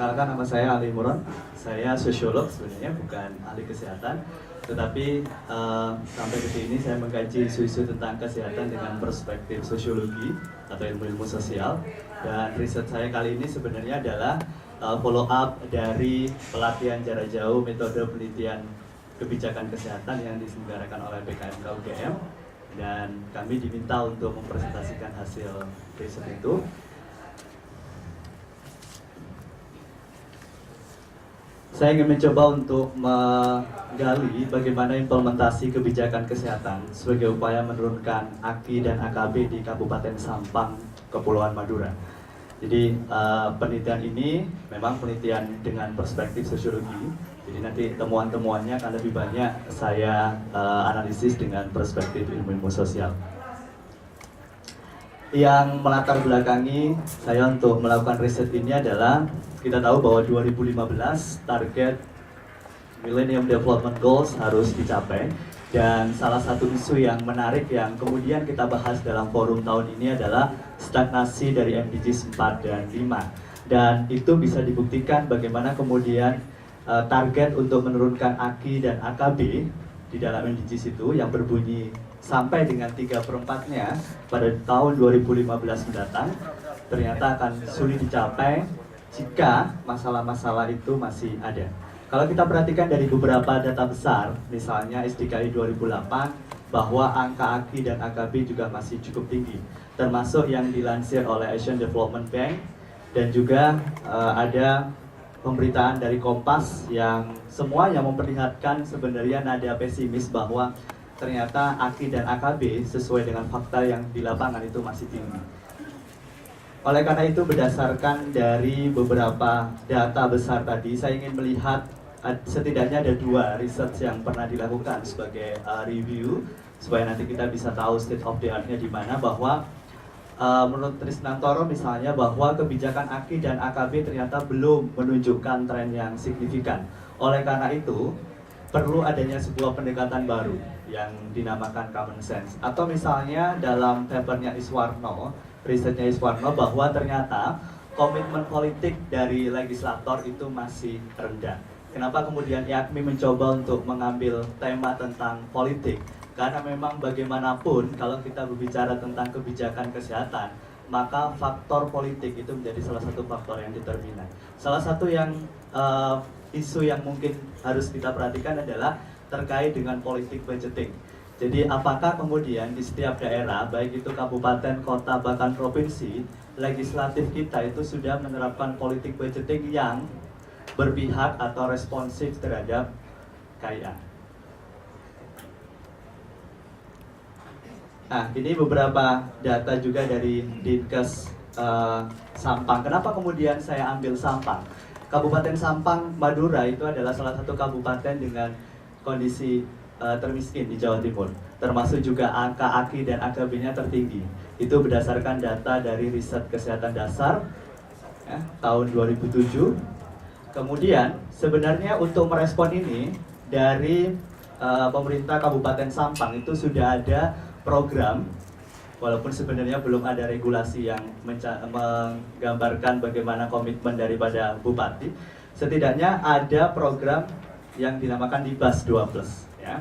Perkenalkan, nama saya Ali Imron. Saya sosiolog sebenarnya, bukan ahli kesehatan. Tetapi sampai detik ini saya mengkaji isu-isu tentang kesehatan dengan perspektif sosiologi atau ilmu-ilmu sosial. Dan riset saya kali ini sebenarnya adalah follow up dari pelatihan jarak jauh metode penelitian kebijakan kesehatan yang diselenggarakan oleh BKMK UGM. Dan kami diminta untuk mempresentasikan hasil riset itu. Saya ingin mencoba untuk menggali bagaimana implementasi kebijakan kesehatan sebagai upaya menurunkan AKI dan AKB di Kabupaten Sampang, Kepulauan Madura. Jadi penelitian ini memang penelitian dengan perspektif sosiologi. Jadi nanti temuan-temuannya akan lebih banyak saya analisis dengan perspektif ilmu-ilmu sosial. Yang melatar belakangi saya untuk melakukan riset ini adalah kita tahu bahwa 2015 target Millennium Development Goals harus dicapai, dan salah satu isu yang menarik yang kemudian kita bahas dalam forum tahun ini adalah stagnasi dari MDGs 4 dan 5, dan itu bisa dibuktikan bagaimana kemudian target untuk menurunkan AKI dan AKB di dalam MDGs itu yang berbunyi sampai dengan 3/4-nya pada tahun 2015 mendatang ternyata akan sulit dicapai jika masalah-masalah itu masih ada. Kalau kita perhatikan dari beberapa data besar, misalnya SDKI 2008, bahwa angka AKI dan AKB juga masih cukup tinggi, termasuk yang dilansir oleh Asian Development Bank, dan juga ada pemberitaan dari Kompas yang semuanya memperlihatkan sebenarnya nada pesimis bahwa ternyata AKI dan AKB sesuai dengan fakta yang di lapangan itu masih tinggi. Oleh karena itu, berdasarkan dari beberapa data besar tadi, saya ingin melihat setidaknya ada 2 riset yang pernah dilakukan sebagai review, supaya nanti kita bisa tahu state of the art-nya di mana, bahwa menurut Trisnantoro misalnya, bahwa kebijakan AKI dan AKB ternyata belum menunjukkan tren yang signifikan. Oleh karena itu, perlu adanya sebuah pendekatan baru yang dinamakan common sense. Atau misalnya dalam papernya Iswarno, risetnya Iswarno, bahwa ternyata komitmen politik dari legislator itu masih rendah. Kenapa kemudian IAKMI mencoba untuk mengambil tema tentang politik? Karena memang bagaimanapun kalau kita berbicara tentang kebijakan kesehatan, maka faktor politik itu menjadi salah satu faktor yang determinan. Salah satu yang isu yang mungkin harus kita perhatikan adalah terkait dengan politik budgeting. Jadi apakah kemudian di setiap daerah, baik itu kabupaten, kota, bahkan provinsi, legislatif kita itu sudah menerapkan politik budgeting yang berpihak atau responsif terhadap KIA. Nah, ini beberapa data juga dari Dinkes Sampang. Kenapa kemudian saya ambil Sampang? Kabupaten Sampang, Madura itu adalah salah satu kabupaten dengan kondisi termiskin di Jawa Timur, termasuk juga angka AKI dan AKB-nya tertinggi. Itu berdasarkan data dari Riset Kesehatan Dasar tahun 2007. Kemudian sebenarnya untuk merespon ini dari pemerintah Kabupaten Sampang itu sudah ada program, walaupun sebenarnya belum ada regulasi yang menggambarkan bagaimana komitmen daripada Bupati. Setidaknya ada program yang dinamakan Libas 2+, ya.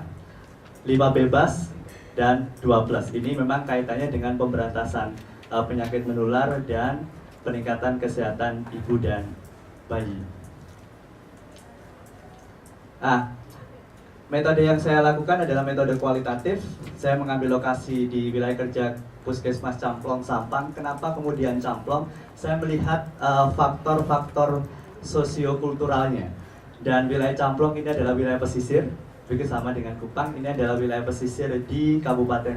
5 bebas dan 2+. Ini memang kaitannya dengan pemberantasan penyakit menular dan peningkatan kesehatan ibu dan bayi. Metode yang saya lakukan adalah metode kualitatif. Saya mengambil lokasi di wilayah kerja Puskesmas Camplong Sampang. Kenapa kemudian Camplong? Saya melihat faktor-faktor sosiokulturalnya. Dan wilayah Camplong ini adalah wilayah pesisir, begitu sama dengan Kupang. Ini adalah wilayah pesisir di Kabupaten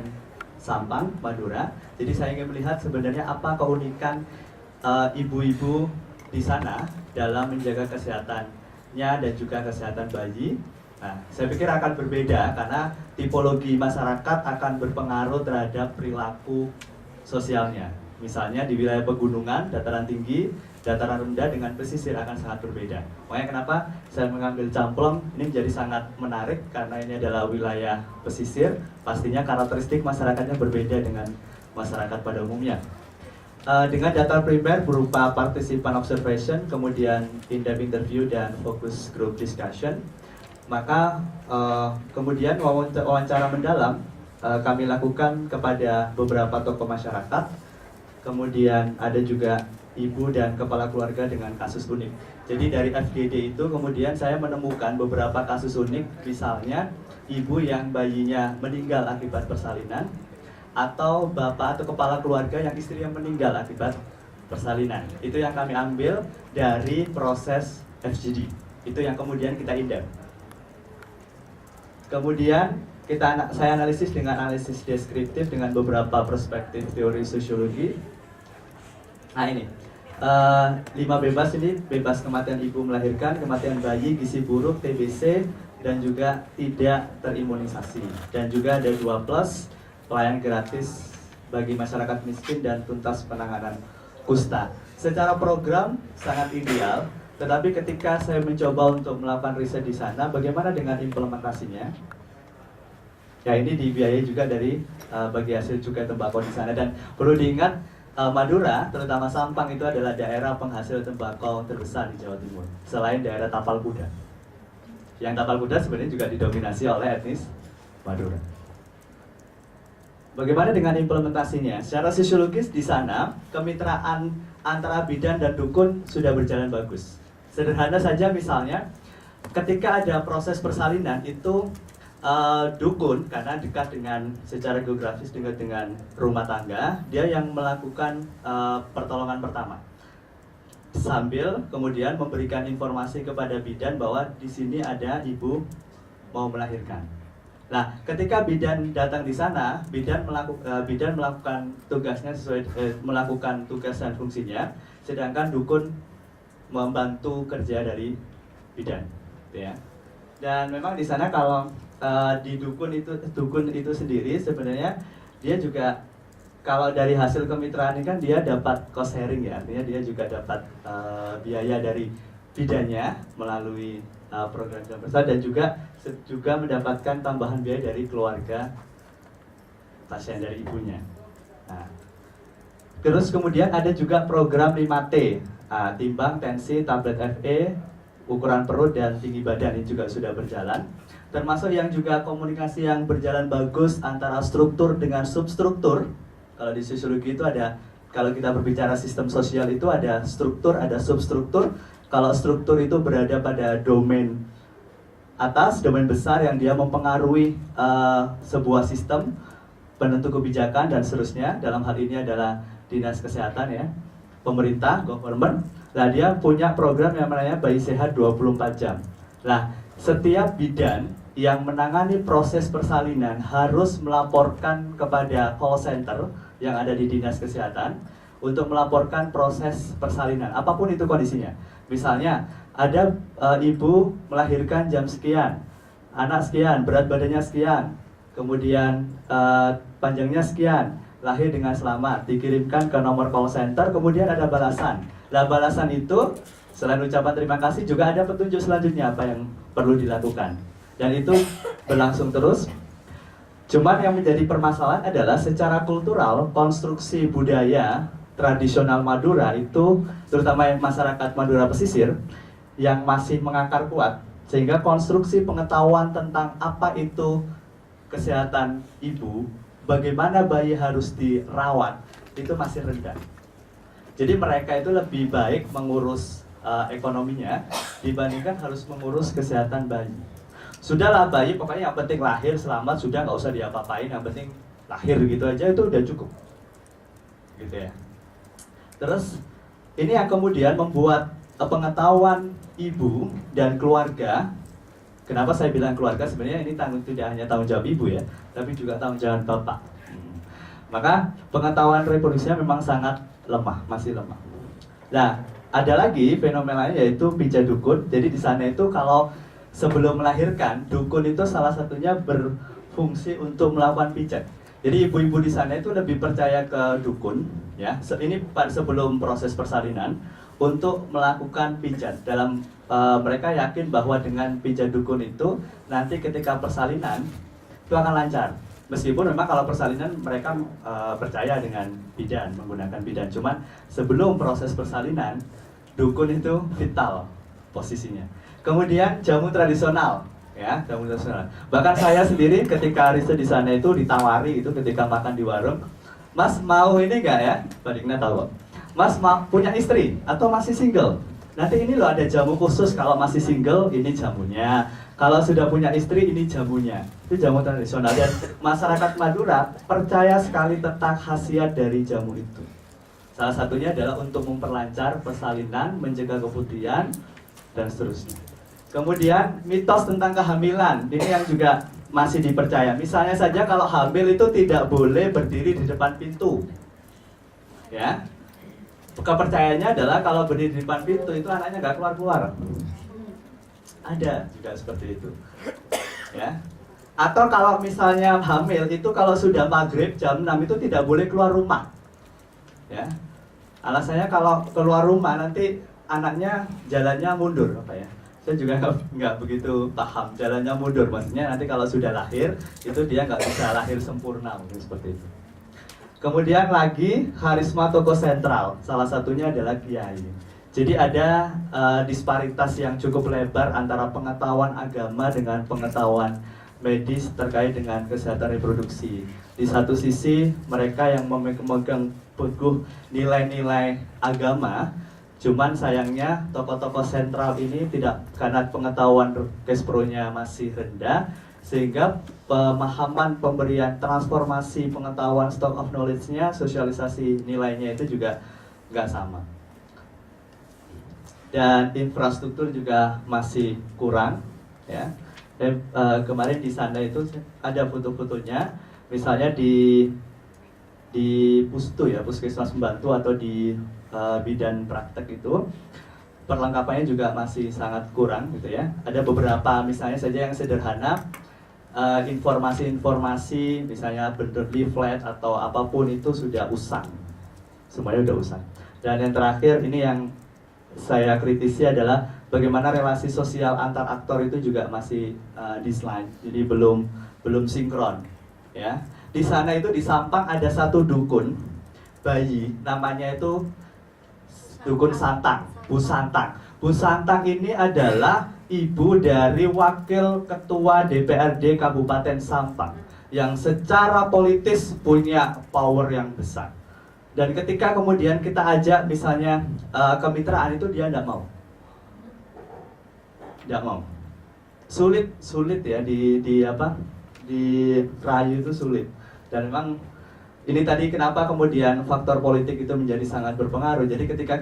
Sampang, Madura. Jadi saya ingin melihat sebenarnya apa keunikan ibu-ibu di sana dalam menjaga kesehatannya dan juga kesehatan bayi. Nah, saya pikir akan berbeda karena tipologi masyarakat akan berpengaruh terhadap perilaku sosialnya. Misalnya di wilayah pegunungan, dataran tinggi, dataran rendah dengan pesisir akan sangat berbeda. Makanya kenapa saya mengambil Camplong ini menjadi sangat menarik, karena ini adalah wilayah pesisir, pastinya karakteristik masyarakatnya berbeda dengan masyarakat pada umumnya. dengan data primer berupa partisipan observation, kemudian in-depth interview dan focus group discussion. Maka kemudian wawancara mendalam kami lakukan kepada beberapa tokoh masyarakat. Kemudian ada juga ibu dan kepala keluarga dengan kasus unik. Jadi dari FGD itu kemudian saya menemukan beberapa kasus unik, misalnya ibu yang bayinya meninggal akibat persalinan, atau bapak atau kepala keluarga yang istrinya meninggal akibat persalinan. Itu yang kami ambil dari proses FGD. Itu yang kemudian kita indep. Kemudian saya analisis dengan analisis deskriptif dengan beberapa perspektif teori sosiologi. Nah ini 5 bebas ini, bebas kematian ibu melahirkan, kematian bayi, gizi buruk, TBC, dan juga tidak terimunisasi. Dan juga ada 2+, pelayanan gratis bagi masyarakat miskin dan tuntas penanganan kusta. Secara program sangat ideal, tetapi ketika saya mencoba untuk melakukan riset di sana, bagaimana dengan implementasinya? Ya ini dibiayai juga dari bagi hasil cukai tembakau di sana. Dan perlu diingat, Madura, terutama Sampang, itu adalah daerah penghasil tembakau terbesar di Jawa Timur, selain daerah Tapal Kuda. Yang Tapal Kuda sebenarnya juga didominasi oleh etnis Madura. Bagaimana dengan implementasinya? Secara sosiologis di sana, kemitraan antara bidan dan dukun sudah berjalan bagus. Sederhana saja misalnya, ketika ada proses persalinan itu dukun, karena dekat dengan secara geografis dengan rumah tangga, dia yang melakukan pertolongan pertama. Sambil kemudian memberikan informasi kepada bidan bahwa di sini ada ibu mau melahirkan. Nah, ketika bidan datang di sana, bidan melakukan tugasnya sesuai melakukan tugas dan fungsinya, sedangkan dukun membantu kerja dari bidan, gitu ya. Dan memang di sana kalau di dukun itu sendiri sebenarnya dia juga kalau dari hasil kemitraan ini kan dia dapat cost sharing ya, artinya dia juga dapat biaya dari bidannya melalui program besar, dan juga mendapatkan tambahan biaya dari keluarga pasien dari ibunya. Nah, terus kemudian ada juga program 5T, timbang, tensi, tablet FE, ukuran perut dan tinggi badan, ini juga sudah berjalan. Termasuk yang juga komunikasi yang berjalan bagus antara struktur dengan substruktur. Kalau di sosiologi itu ada, kalau kita berbicara sistem sosial itu ada struktur, ada substruktur. Kalau struktur itu berada pada domain atas, domain besar yang dia mempengaruhi sebuah sistem, penentu kebijakan dan seterusnya. Dalam hal ini adalah dinas kesehatan ya, pemerintah, government. Nah, dia punya program yang namanya Bayi Sehat 24 jam. Nah, setiap bidan yang menangani proses persalinan harus melaporkan kepada call center yang ada di dinas kesehatan untuk melaporkan proses persalinan, apapun itu kondisinya. Misalnya, ada ibu melahirkan jam sekian, anak sekian, berat badannya sekian, kemudian panjangnya sekian, lahir dengan selamat, dikirimkan ke nomor call center, kemudian ada balasan. Nah, balasan itu selain ucapan terima kasih juga ada petunjuk selanjutnya apa yang perlu dilakukan. Dan itu berlangsung terus. Cuman yang menjadi permasalahan adalah secara kultural, konstruksi budaya tradisional Madura itu, terutama masyarakat Madura pesisir, yang masih mengakar kuat. Sehingga konstruksi pengetahuan tentang apa itu kesehatan ibu, bagaimana bayi harus dirawat, itu masih rendah. Jadi mereka itu lebih baik mengurus ekonominya dibandingkan harus mengurus kesehatan bayi. Sudahlah bayi, pokoknya yang penting lahir selamat, sudah nggak usah diapa-apain, yang penting lahir gitu aja itu udah cukup, gitu ya. Terus ini yang kemudian membuat pengetahuan ibu dan keluarga. Kenapa saya bilang keluarga? Sebenarnya ini tidak hanya tanggung jawab ibu ya, tapi juga tanggung jawab bapak. Maka pengetahuan reproduksinya memang sangat lemah, masih lemah. Nah, ada lagi fenomenanya yaitu pijat dukun. Jadi di sana itu kalau sebelum melahirkan, dukun itu salah satunya berfungsi untuk melakukan pijat. Jadi ibu-ibu di sana itu lebih percaya ke dukun, ya. Ini sebelum proses persalinan untuk melakukan pijat. Dalam mereka yakin bahwa dengan pijat dukun itu nanti ketika persalinan itu akan lancar. Meskipun memang kalau persalinan mereka percaya dengan bidan, menggunakan bidan. Cuman sebelum proses persalinan, dukun itu vital posisinya. Kemudian jamu tradisional, ya, jamu tradisional. Bahkan saya sendiri ketika riset di sana itu ditawari itu ketika makan di warung, Mas mau ini enggak ya? Mbak Digna tahu. Mas mau punya istri atau masih single? Nanti ini loh ada jamu khusus kalau masih single, ini jamunya. Kalau sudah punya istri, ini jamunya. Itu jamu tradisional. Dan masyarakat Madura percaya sekali tentang khasiat dari jamu itu. Salah satunya adalah untuk memperlancar persalinan, mencegah keputihan, dan seterusnya. Kemudian mitos tentang kehamilan, ini yang juga masih dipercaya. Misalnya saja kalau hamil itu tidak boleh berdiri di depan pintu. Ya. Kepercayaannya adalah kalau berdiri di depan pintu itu anaknya nggak keluar-keluar. Ada juga seperti itu, ya. Atau kalau misalnya hamil itu kalau sudah maghrib jam 6 itu tidak boleh keluar rumah, ya. Alasannya kalau keluar rumah nanti anaknya jalannya mundur, apa ya? Saya juga nggak begitu paham jalannya mundur. Maksudnya nanti kalau sudah lahir itu dia nggak bisa lahir sempurna, mungkin seperti itu. Kemudian lagi karisma tokoh sentral, salah satunya adalah kiai. Jadi ada disparitas yang cukup lebar antara pengetahuan agama dengan pengetahuan medis terkait dengan kesehatan reproduksi. Di satu sisi mereka yang memegang teguh nilai-nilai agama, cuman sayangnya tokoh-tokoh sentral ini tidak, karena pengetahuan kespronya masih rendah, sehingga pemahaman pemberian transformasi pengetahuan stock of knowledge-nya, sosialisasi nilainya itu juga nggak sama. Dan infrastruktur juga masih kurang, ya. Dan kemarin di sana itu ada foto-fotonya, misalnya di Pustu ya, puskesmas pembantu atau di bidan praktek itu perlengkapannya juga masih sangat kurang gitu ya. Ada beberapa misalnya saja yang sederhana, informasi-informasi misalnya bentuk leaflet atau apapun itu sudah usang, semuanya udah usang. Dan yang terakhir ini yang saya kritisi adalah bagaimana relasi sosial antar aktor itu juga masih dislike, jadi belum sinkron, ya. Di sana itu di Sampang ada satu dukun bayi, namanya itu dukun Santang, Bu Santang. Bu Santang ini adalah ibu dari wakil ketua DPRD Kabupaten Sampang yang secara politis punya power yang besar. Dan ketika kemudian kita ajak misalnya kemitraan itu dia tidak mau, sulit ya di rayu itu sulit. Dan memang ini tadi kenapa kemudian faktor politik itu menjadi sangat berpengaruh. Jadi ketika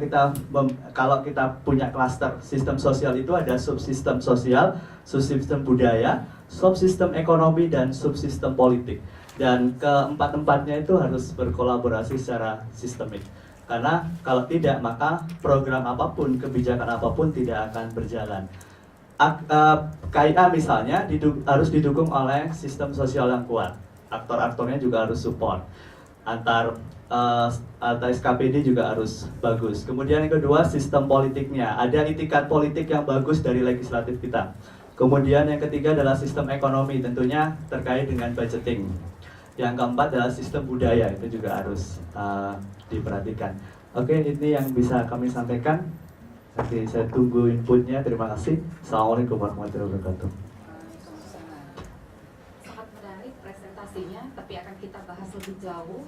kalau kita punya klaster sistem sosial itu ada subsistem sosial, subsistem budaya, subsistem ekonomi, dan subsistem politik. Dan keempat-empatnya itu harus berkolaborasi secara sistemik. Karena kalau tidak maka program apapun, kebijakan apapun tidak akan berjalan. KIA misalnya harus didukung oleh sistem sosial yang kuat. Aktor-aktornya juga harus support. Antar SKPD juga harus bagus. Kemudian yang kedua, sistem politiknya. Ada itikat politik yang bagus dari legislatif kita. Kemudian yang ketiga adalah sistem ekonomi, tentunya terkait dengan budgeting. Yang keempat adalah sistem budaya, itu juga harus diperhatikan. Oke, ini yang bisa kami sampaikan. Nanti saya tunggu inputnya. Terima kasih. Assalamualaikum warahmatullahi wabarakatuh. Sangat menarik presentasinya, tapi akan kita bahas lebih jauh